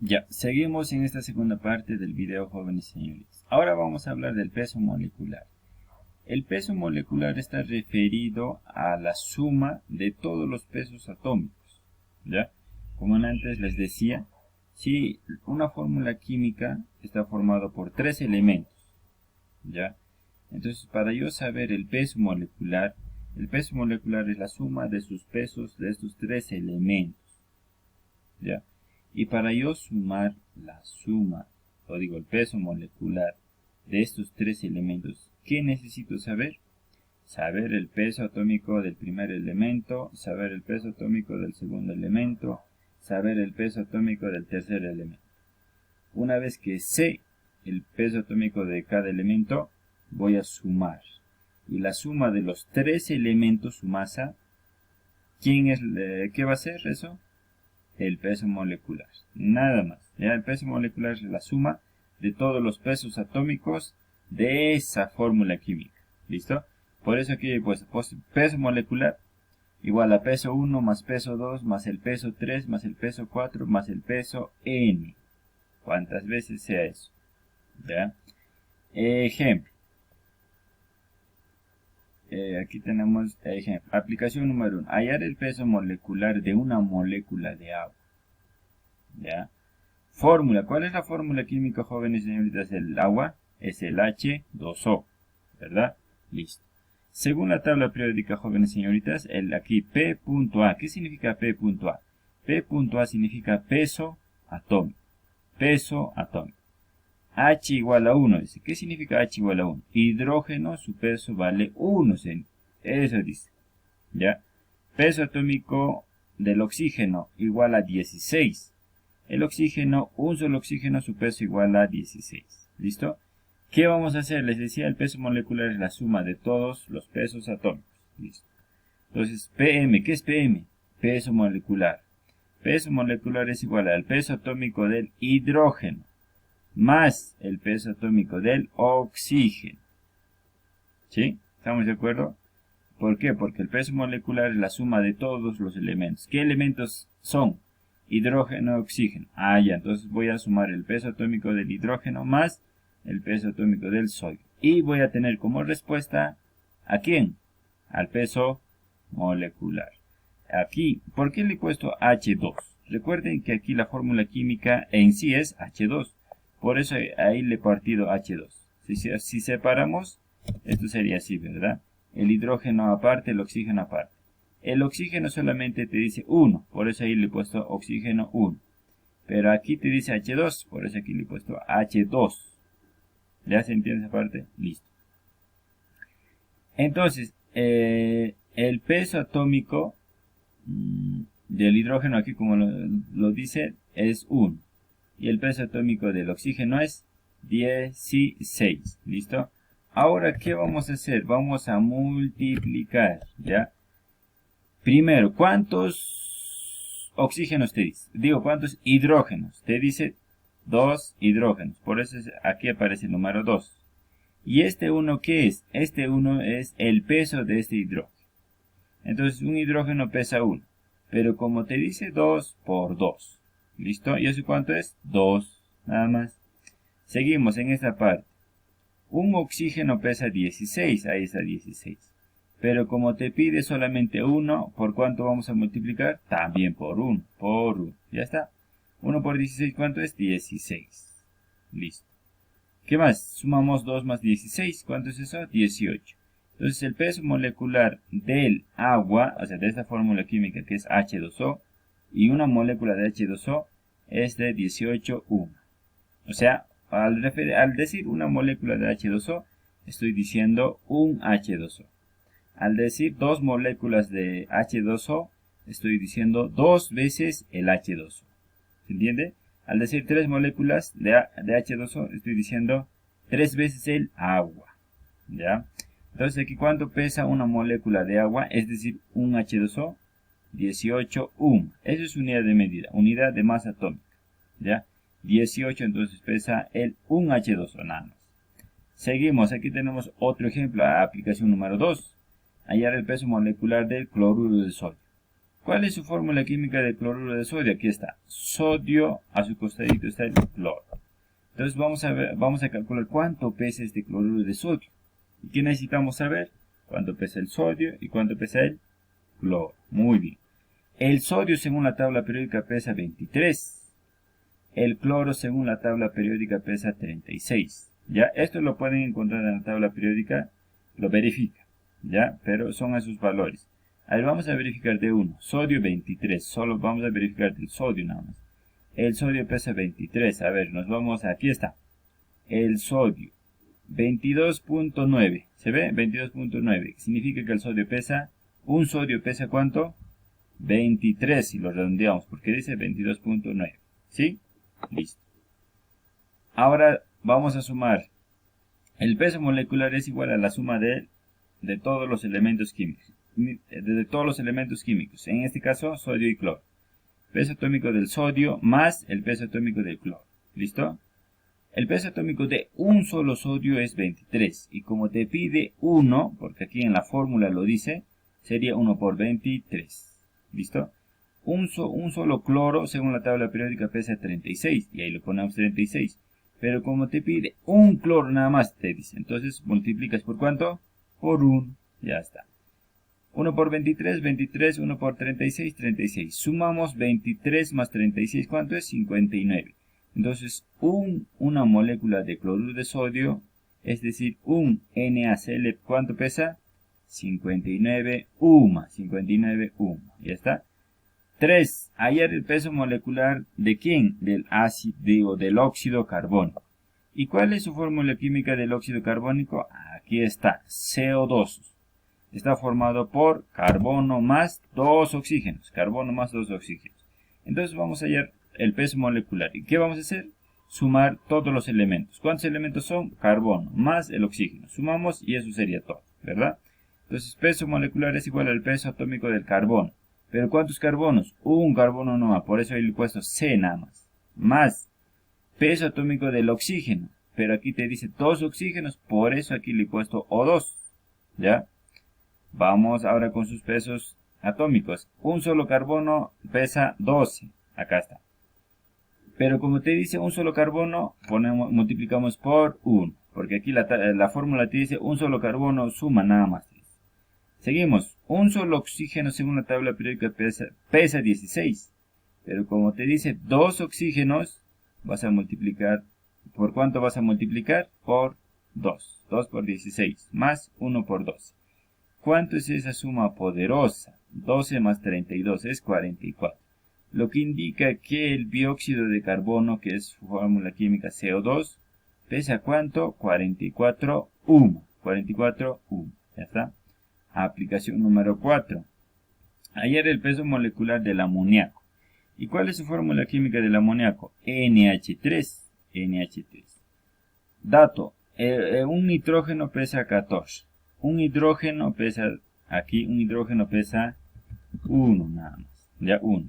Ya, seguimos en esta segunda parte del video, jóvenes señores. Ahora vamos a hablar del peso molecular. El peso molecular está referido a la suma de todos los pesos atómicos. ¿Ya? Como antes les decía, si una fórmula química está formada por tres elementos, ¿ya? Entonces, para yo saber el peso molecular es la suma de sus pesos de estos tres elementos, ¿ya? Y para yo sumar la suma, o digo el peso molecular de estos tres elementos, ¿qué necesito saber? Saber el peso atómico del primer elemento, saber el peso atómico del segundo elemento, saber el peso atómico del tercer elemento. Una vez que sé el peso atómico de cada elemento, voy a sumar. Y la suma de los tres elementos, su masa, ¿qué va a ser eso? El peso molecular, nada más. Ya el peso molecular es la suma de todos los pesos atómicos de esa fórmula química. ¿Listo? Por eso aquí he puesto peso molecular igual a peso 1 más peso 2 más el peso 3 más el peso 4 más el peso n. ¿Cuántas veces sea eso? ¿Ya? Ejemplo. Aquí tenemos ejemplo. Aplicación número 1. Hallar el peso molecular de una molécula de agua. ¿Ya? Fórmula. ¿Cuál es la fórmula química, jóvenes y señoritas, del agua? Es el H2O. ¿Verdad? Listo. Según la tabla periódica, jóvenes y señoritas, aquí P.A. ¿Qué significa P.A? P.A significa peso atómico. Peso atómico. H igual a 1. Dice, ¿qué significa H igual a 1? Hidrógeno, su peso vale 1. Eso dice. ¿Ya? Peso atómico del oxígeno igual a 16. El oxígeno, un solo oxígeno, su peso igual a 16. ¿Listo? ¿Qué vamos a hacer? Les decía, el peso molecular es la suma de todos los pesos atómicos. ¿Listo? Entonces, PM, ¿qué es PM? Peso molecular. Peso molecular es igual al peso atómico del hidrógeno más el peso atómico del oxígeno. ¿Sí? ¿Estamos de acuerdo? ¿Por qué? Porque el peso molecular es la suma de todos los elementos. ¿Qué elementos son? Hidrógeno, oxígeno. Ya, entonces voy a sumar el peso atómico del hidrógeno más el peso atómico del sodio. Y voy a tener como respuesta, ¿a quién? Al peso molecular. Aquí, ¿por qué le he puesto H2? Recuerden que aquí la fórmula química en sí es H2. Por eso ahí le he partido H2. Si separamos, esto sería así, ¿verdad? El hidrógeno aparte, el oxígeno aparte. El oxígeno solamente te dice 1, por eso ahí le he puesto oxígeno 1. Pero aquí te dice H2, por eso aquí le he puesto H2. ¿Ya se entiende esa parte? Listo. Entonces, el peso atómico del hidrógeno aquí, como lo dice, es 1. Y el peso atómico del oxígeno es 16. ¿Listo? Ahora, ¿qué vamos a hacer? Vamos a multiplicar, ¿ya? Primero, ¿cuántos oxígenos te dice? Digo, ¿cuántos hidrógenos? Te dice 2 hidrógenos. Por eso aquí aparece el número 2. ¿Y este 1 qué es? Este 1 es el peso de este hidrógeno. Entonces, un hidrógeno pesa 1. Pero como te dice 2 por 2. ¿Listo? ¿Y eso cuánto es? 2. Nada más. Seguimos en esta parte. Un oxígeno pesa 16. Ahí está 16. Pero como te pide solamente 1, ¿por cuánto vamos a multiplicar? También por 1. Por 1. Ya está. 1 por 16, ¿cuánto es? 16. Listo. ¿Qué más? Sumamos 2 más 16. ¿Cuánto es eso? 18. Entonces el peso molecular del agua, o sea, de esta fórmula química que es H2O, y una molécula de H2O es de 18,1. O sea, al decir una molécula de H2O, estoy diciendo un H2O. Al decir dos moléculas de H2O, estoy diciendo 2 veces el H2O. ¿Se entiende? Al decir 3 moléculas de H2O, estoy diciendo 3 veces el agua. ¿Ya? Entonces, aquí, ¿cuánto pesa una molécula de agua? Es decir, un H2O, 18,1. Eso es unidad de medida, unidad de masa atómica. ¿Ya? 18, entonces pesa el 1 H2O, nada más. Seguimos, aquí tenemos otro ejemplo, aplicación número 2. Hallar el peso molecular del cloruro de sodio. ¿Cuál es su fórmula química del cloruro de sodio? Aquí está. Sodio, a su costadito está el cloro. Entonces vamos a calcular cuánto pesa este cloruro de sodio. ¿Y qué necesitamos saber? Cuánto pesa el sodio y cuánto pesa el cloro. Muy bien. El sodio según la tabla periódica pesa 23. El cloro según la tabla periódica pesa 36. ¿Ya? Esto lo pueden encontrar en la tabla periódica. Lo verifica. ¿Ya? Pero son esos valores. A ver, vamos a verificar de uno. Sodio 23. Solo vamos a verificar del sodio nada más. El sodio pesa 23. A ver, nos vamos. Aquí está. El sodio. 22.9. ¿Se ve? 22.9. Significa que el sodio pesa. Un sodio pesa ¿cuánto? 23 si lo redondeamos. Porque dice 22.9. ¿Sí? Listo. Ahora vamos a sumar. El peso molecular es igual a la suma de todos los elementos químicos. De todos los elementos químicos. En este caso, sodio y cloro. Peso atómico del sodio más el peso atómico del cloro. ¿Listo? El peso atómico de un solo sodio es 23. Y como te pide 1, porque aquí en la fórmula lo dice, sería 1 por 23. ¿Listo? Un solo cloro, según la tabla periódica, pesa 36. Y ahí lo ponemos 36. Pero como te pide un cloro nada más, te dice. Entonces multiplicas por ¿cuánto? Por 1. Ya está. 1 por 23, 23, 1 por 36, 36. Sumamos 23 más 36, ¿cuánto es? 59. Entonces, una molécula de cloruro de sodio, es decir, un NaCl, ¿cuánto pesa? 59 UMA. 59 UMA. ¿Ya está? 3. Hallar el peso molecular ¿de quién? Del ácido, del óxido carbónico. ¿Y cuál es su fórmula química del óxido carbónico? Aquí está, CO2. Está formado por carbono más 2 oxígenos. Carbono más 2 oxígenos. Entonces vamos a hallar el peso molecular. ¿Y qué vamos a hacer? Sumar todos los elementos. ¿Cuántos elementos son? Carbono más el oxígeno. Sumamos y eso sería todo, ¿verdad? Entonces peso molecular es igual al peso atómico del carbono. ¿Pero cuántos carbonos? Un carbono nomás. Por eso ahí le he puesto C nada más. Más peso atómico del oxígeno. Pero aquí te dice 2 oxígenos. Por eso aquí le he puesto O2. ¿Ya? Vamos ahora con sus pesos atómicos. Un solo carbono pesa 12. Acá está. Pero como te dice un solo carbono, multiplicamos por 1. Porque aquí la fórmula te dice un solo carbono suma nada más. Seguimos. Un solo oxígeno según la tabla periódica pesa 16. Pero como te dice 2 oxígenos, vas a multiplicar. ¿Por cuánto vas a multiplicar? Por 2. 2 por 16. Más 1 por 12. ¿Cuánto es esa suma poderosa? 12 más 32 es 44. Lo que indica que el dióxido de carbono, que es su fórmula química CO2, pesa ¿cuánto? 44 UM. 44 UM. ¿Ya está? Aplicación número 4. Hallar el peso molecular del amoníaco. ¿Y cuál es su fórmula química del amoníaco? NH3. NH3. Dato. Un nitrógeno pesa 14. Un hidrógeno pesa, aquí un hidrógeno pesa 1 nada más. Ya 1.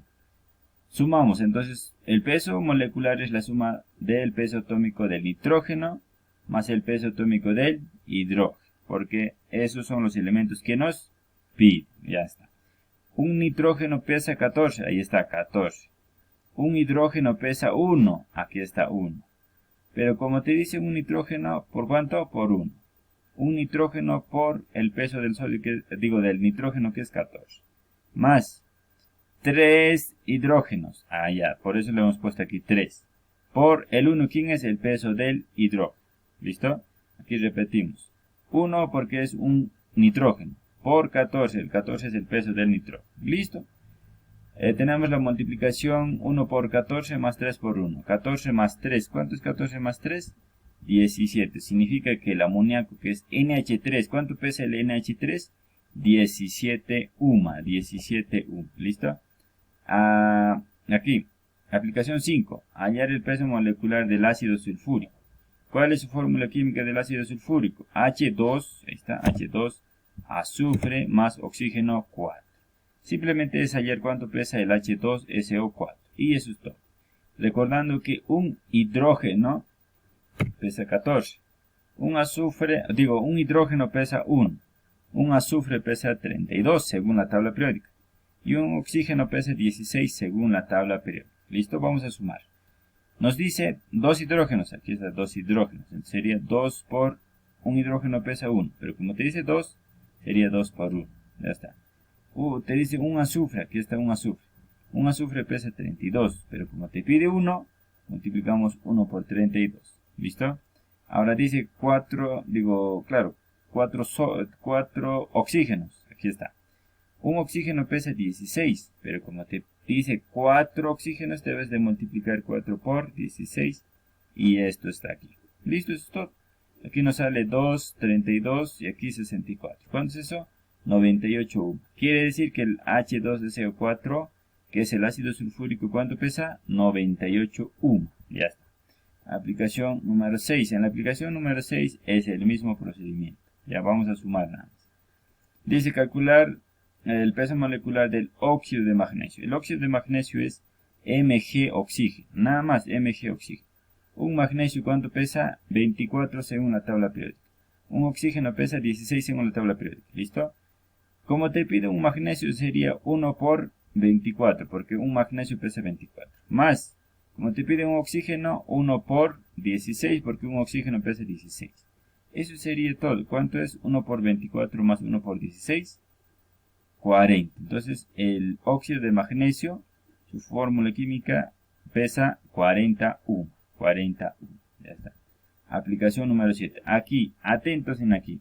Sumamos, entonces el peso molecular es la suma del peso atómico del nitrógeno más el peso atómico del hidrógeno. Porque esos son los elementos que nos piden. Ya está. Un nitrógeno pesa 14. Ahí está 14. Un hidrógeno pesa 1. Aquí está 1. Pero como te dice un nitrógeno, ¿por cuánto? Por 1. Un nitrógeno por el peso del sodio, del nitrógeno, que es 14. Más 3 hidrógenos. Ya, por eso le hemos puesto aquí 3. Por el 1, ¿quién es el peso del hidrógeno? ¿Listo? Aquí repetimos. 1 porque es un nitrógeno. Por 14, el 14 es el peso del nitrógeno. ¿Listo? Tenemos la multiplicación 1 por 14 más 3 por 1. 14 más 3. ¿Cuánto es 14 más 3? 17. Significa que el amoníaco, que es NH3, ¿cuánto pesa el NH3? 17 UMA. 17 UMA. ¿Listo? Aquí, aplicación 5. Hallar el peso molecular del ácido sulfúrico. ¿Cuál es su fórmula química del ácido sulfúrico? H2, ahí está, H2, azufre más oxígeno 4. Simplemente es hallar cuánto pesa el H2SO4. Y eso es todo. Recordando que un hidrógeno pesa 14. Un hidrógeno pesa 1. Un azufre pesa 32 según la tabla periódica. y un oxígeno pesa 16 según la tabla periódica. ¿Listo? Vamos a sumar. Nos dice 2 hidrógenos, aquí está 2 hidrógenos, entonces sería 2 por un hidrógeno pesa 1, pero como te dice 2, sería 2 por 1, ya está. Te dice un azufre, aquí está un azufre. Un azufre pesa 32, pero como te pide 1, multiplicamos 1 por 32, ¿listo? Ahora dice 4 oxígenos, aquí está. Un oxígeno pesa 16, pero como te dice 4 oxígenos, debes de multiplicar 4 por 16 y esto está aquí. Listo, eso es todo. Aquí nos sale 2, 32 y aquí 64. ¿Cuánto es eso? 98 U. Quiere decir que el H2SO4, que es el ácido sulfúrico, ¿cuánto pesa? 98 U. Ya está. Aplicación número 6. En la aplicación número 6 es el mismo procedimiento. Ya vamos a sumar nada más. Dice calcular el peso molecular del óxido de magnesio. El óxido de magnesio es Mg oxígeno. Nada más Mg oxígeno. Un magnesio, ¿cuánto pesa? 24 según la tabla periódica. Un oxígeno pesa 16 según la tabla periódica. ¿Listo? Como te pide un magnesio sería 1 por 24, porque un magnesio pesa 24. Más, como te pide un oxígeno, 1 por 16, porque un oxígeno pesa 16. Eso sería todo. ¿Cuánto es? 1 por 24 más 1 por 16. 40. Entonces, el óxido de magnesio, su fórmula química, pesa 41. 41. Ya está. Aplicación número 7. Aquí, atentos en aquí.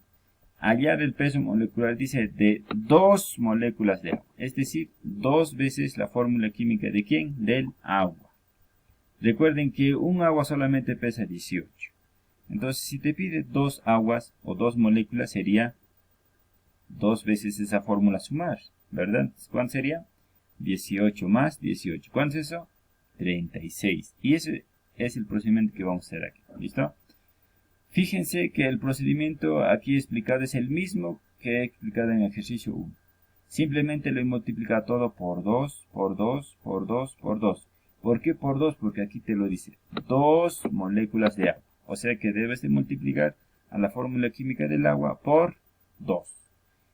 Hallar el peso molecular dice de 2 moléculas de agua. Es decir, 2 veces la fórmula química de ¿quién? Del agua. Recuerden que un agua solamente pesa 18. Entonces, si te pide 2 aguas o 2 moléculas, sería 2 veces esa fórmula sumar, ¿verdad? ¿Cuánto sería? 18 más 18. ¿Cuánto es eso? 36. Y ese es el procedimiento que vamos a hacer aquí. ¿Listo? Fíjense que el procedimiento aquí explicado es el mismo que he explicado en el ejercicio 1. Simplemente lo he multiplicado todo por 2, por 2, por 2, por 2. ¿Por qué por 2? Porque aquí te lo dice. 2 moléculas de agua. O sea que debes de multiplicar a la fórmula química del agua por 2.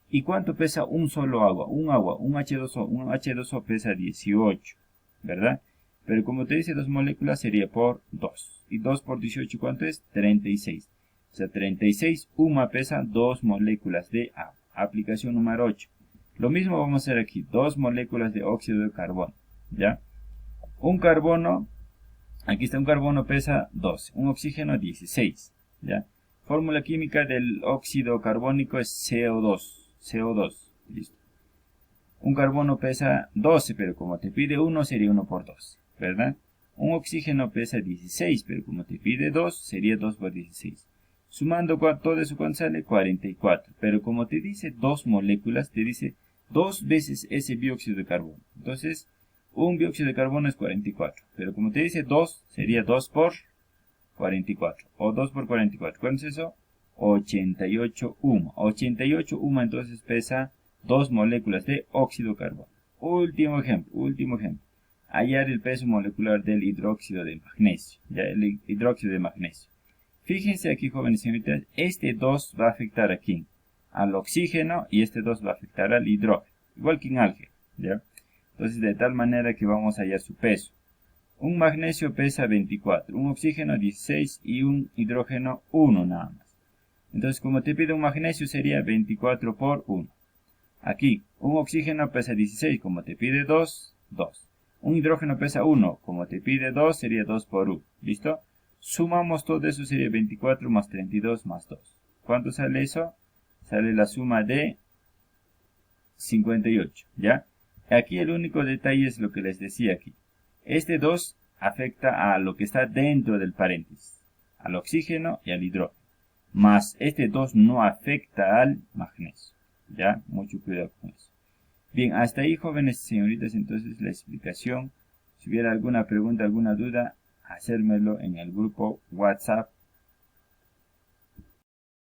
¿Y cuánto pesa un solo agua? Un H2O. Un H2O pesa 18, ¿verdad? Pero como te dice 2 moléculas sería por 2. Y 2 por 18, ¿cuánto es? 36. O sea, 36 UMA pesa 2 moléculas de agua. Aplicación número 8. Lo mismo vamos a hacer aquí. 2 moléculas de óxido de carbono. ¿Ya? Un carbono, aquí está un carbono pesa 12. Un oxígeno 16. ¿Ya? Fórmula química del óxido carbónico es CO2. CO2. Listo. Un carbono pesa 12, pero como te pide 1, sería 1 por 12, ¿verdad? Un oxígeno pesa 16, pero como te pide 2, sería 2 por 16. Sumando todo eso, ¿cuánto sale? 44. Pero como te dice 2 moléculas, te dice 2 veces ese dióxido de carbono. Entonces, un dióxido de carbono es 44. Pero como te dice 2, sería 2 por 44. O 2 por 44. ¿Cuánto es eso? 88 UMA. 88 UMA entonces pesa 2 moléculas de óxido de carbono. Último ejemplo. Hallar el peso molecular del hidróxido de magnesio. Ya, el hidróxido de magnesio. Fíjense aquí, jóvenes y señoritas, este 2 va a afectar a quién? Al oxígeno, y este 2 va a afectar al hidrógeno. Igual que en álgebra, ¿ya? Entonces, de tal manera que vamos a hallar su peso. Un magnesio pesa 24, un oxígeno 16 y un hidrógeno 1 nada más. Entonces, como te pide un magnesio, sería 24 por 1. Aquí, un oxígeno pesa 16, como te pide 2, 2. Un hidrógeno pesa 1, como te pide 2, sería 2 por 1. ¿Listo? Sumamos todo eso, sería 24 más 32 más 2. ¿Cuánto sale eso? Sale la suma de 58, ¿ya? Aquí el único detalle es lo que les decía aquí. Este 2 afecta a lo que está dentro del paréntesis, al oxígeno y al hidrógeno. Más este 2 no afecta al magnesio. ¿Ya? Mucho cuidado con eso. Bien, hasta ahí, jóvenes y señoritas, entonces la explicación. Si hubiera alguna pregunta, alguna duda, hacérmelo en el grupo WhatsApp